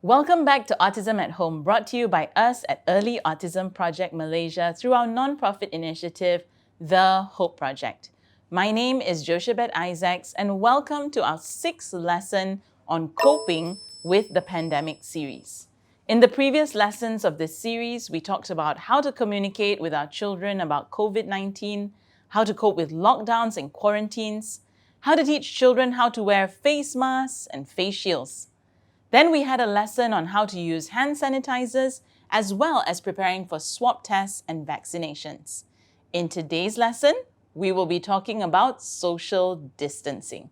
Welcome back to Autism at Home, brought to you by us at Early Autism Project Malaysia through our non-profit initiative, The Hope Project. My name is Jochebed Isaacs, and welcome to our 6th lesson on coping with the pandemic series. In the previous lessons of this series, we talked about how to communicate with our children about COVID-19, how to cope with lockdowns and quarantines, how to teach children how to wear face masks and face shields. Then we had a lesson on how to use hand sanitizers, as well as preparing for swab tests and vaccinations. In today's lesson, we will be talking about social distancing.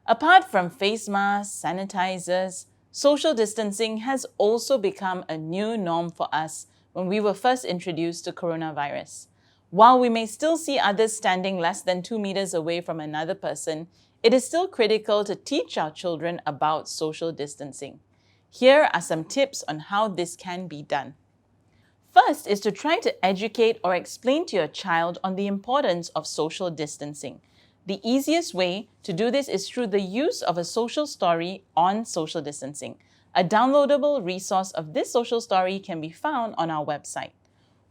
Apart from face masks, sanitizers, social distancing has also become a new norm for us when we were first introduced to coronavirus. While we may still see others standing less than 2 meters away from another person, it is still critical to teach our children about social distancing. Here are some tips on how this can be done. First is to try to educate or explain to your child on the importance of social distancing. The easiest way to do this is through the use of a social story on social distancing. A downloadable resource of this social story can be found on our website.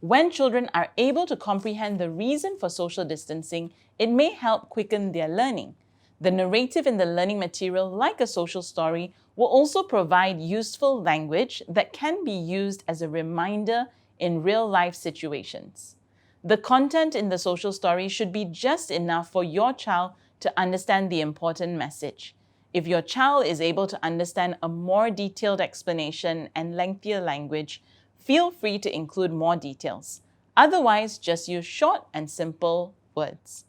When children are able to comprehend the reason for social distancing, it may help quicken their learning. The narrative in the learning material, like a social story, will also provide useful language that can be used as a reminder in real-life situations. The content in the social story should be just enough for your child to understand the important message. If your child is able to understand a more detailed explanation and lengthier language, feel free to include more details. Otherwise, just use short and simple words.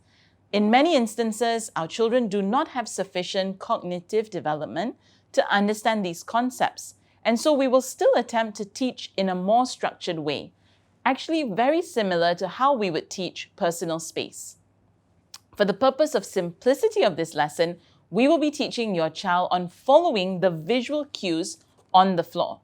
In many instances, our children do not have sufficient cognitive development to understand these concepts, and so we will still attempt to teach in a more structured way, actually very similar to how we would teach personal space. For the purpose of simplicity of this lesson, we will be teaching your child on following the visual cues on the floor.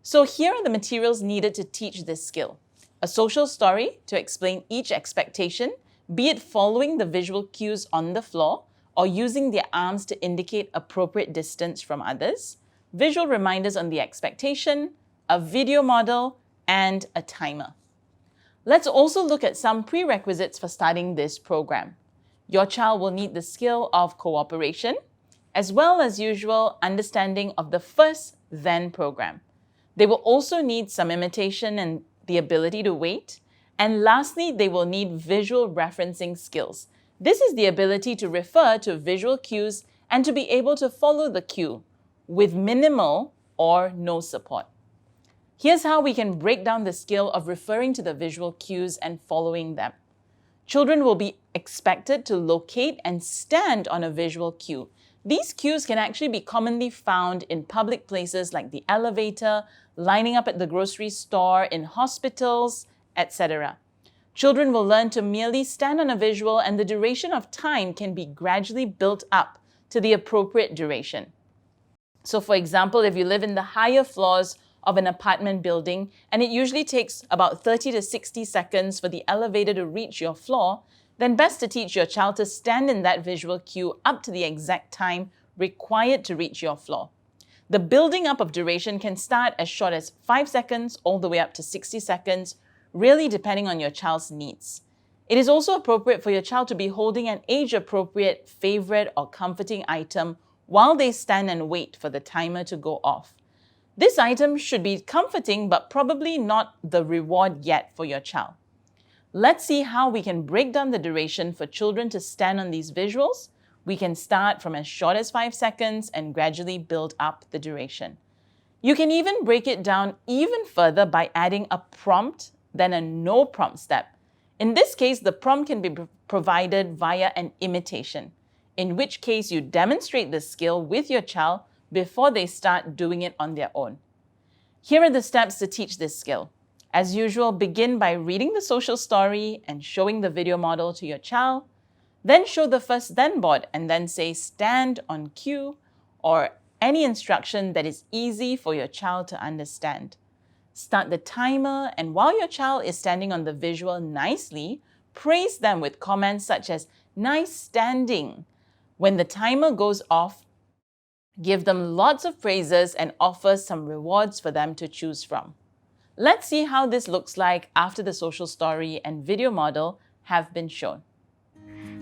So here are the materials needed to teach this skill. A social story to explain each expectation, be it following the visual cues on the floor or using their arms to indicate appropriate distance from others, visual reminders on the expectation, a video model, and a timer. Let's also look at some prerequisites for starting this program. Your child will need the skill of cooperation, as well as usual understanding of the first then program. They will also need some imitation and the ability to wait. And lastly, they will need visual referencing skills. This is the ability to refer to visual cues and to be able to follow the cue with minimal or no support. Here's how we can break down the skill of referring to the visual cues and following them. Children will be expected to locate and stand on a visual cue. These cues can actually be commonly found in public places like the elevator, lining up at the grocery store, in hospitals, etc. Children will learn to merely stand on a visual, and the duration of time can be gradually built up to the appropriate duration. So for example, if you live in the higher floors of an apartment building and it usually takes about 30 to 60 seconds for the elevator to reach your floor, then best to teach your child to stand in that visual cue up to the exact time required to reach your floor. The building up of duration can start as short as 5 seconds all the way up to 60 seconds, really depending on your child's needs. It is also appropriate for your child to be holding an age-appropriate favorite or comforting item while they stand and wait for the timer to go off. This item should be comforting, but probably not the reward yet for your child. Let's see how we can break down the duration for children to stand on these visuals. We can start from as short as 5 seconds and gradually build up the duration. You can even break it down even further by adding a prompt, then a no prompt step. In this case, the prompt can be provided via an imitation, in which case you demonstrate the skill with your child before they start doing it on their own. Here are the steps to teach this skill. As usual, begin by reading the social story and showing the video model to your child. Then show the first then board and then say stand on cue or any instruction that is easy for your child to understand. Start the timer, and while your child is standing on the visual nicely, praise them with comments such as nice standing. When the timer goes off, Give them lots of praises and offer some rewards for them to choose from. Let's see how this looks like after the social story and video model have been shown.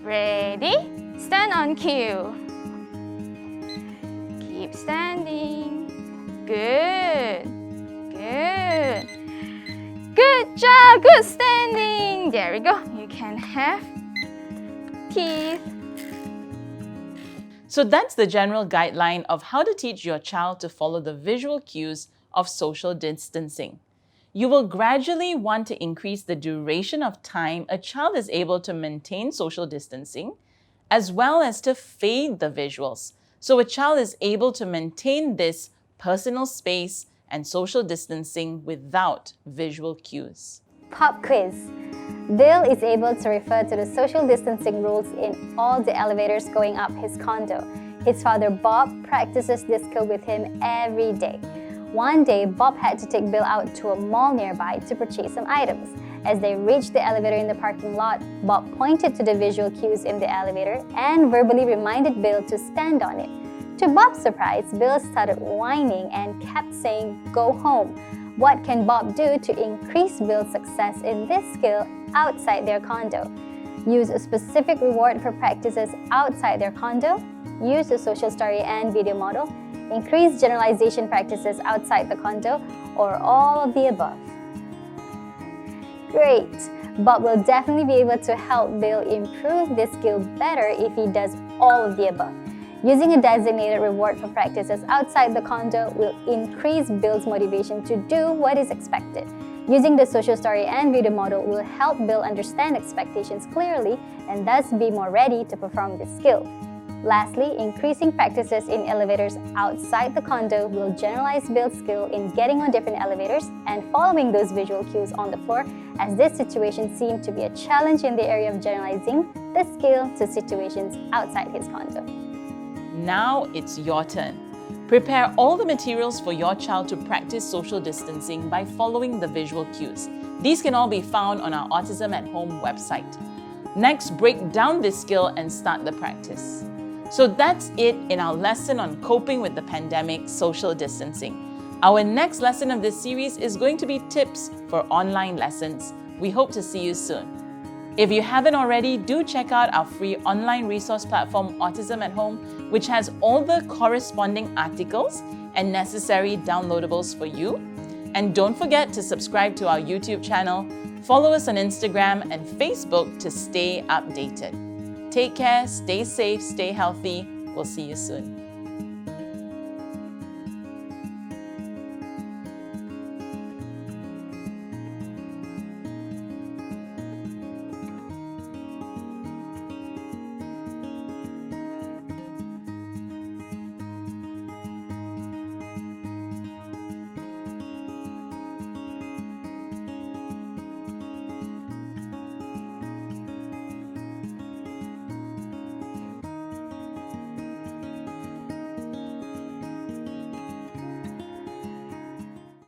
Ready? Stand on cue. Keep standing. Good. Good. Good job. Good standing. There we go. You can have teeth. So that's the general guideline of how to teach your child to follow the visual cues of social distancing. You will gradually want to increase the duration of time a child is able to maintain social distancing, as well as to fade the visuals, so a child is able to maintain this personal space and social distancing without visual cues. Pop quiz. Bill is able to refer to the social distancing rules in all the elevators going up his condo. His father, Bob, practices this skill with him every day. One day, Bob had to take Bill out to a mall nearby to purchase some items. As they reached the elevator in the parking lot, Bob pointed to the visual cues in the elevator and verbally reminded Bill to stand on it. To Bob's surprise, Bill started whining and kept saying, "Go home." What can Bob do to increase Bill's success in this skill outside their condo? Use a specific reward for practices outside their condo, use a social story and video model, increase generalization practices outside the condo, or all of the above. Great! Bob will definitely be able to help Bill improve this skill better if he does all of the above. Using a designated reward for practices outside the condo will increase Bill's motivation to do what is expected. Using the social story and video model will help Bill understand expectations clearly and thus be more ready to perform this skill. Lastly, increasing practices in elevators outside the condo will generalize Bill's skill in getting on different elevators and following those visual cues on the floor, as this situation seemed to be a challenge in the area of generalizing the skill to situations outside his condo. Now it's your turn. Prepare all the materials for your child to practice social distancing by following the visual cues. These can all be found on our Autism at Home website. Next, break down this skill and start the practice. So that's it in our lesson on coping with the pandemic, social distancing. Our next lesson of this series is going to be tips for online lessons. We hope to see you soon. If you haven't already, do check out our free online resource platform, Autism at Home, which has all the corresponding articles and necessary downloadables for you. And don't forget to subscribe to our YouTube channel, follow us on Instagram and Facebook to stay updated. Take care, stay safe, stay healthy. We'll see you soon.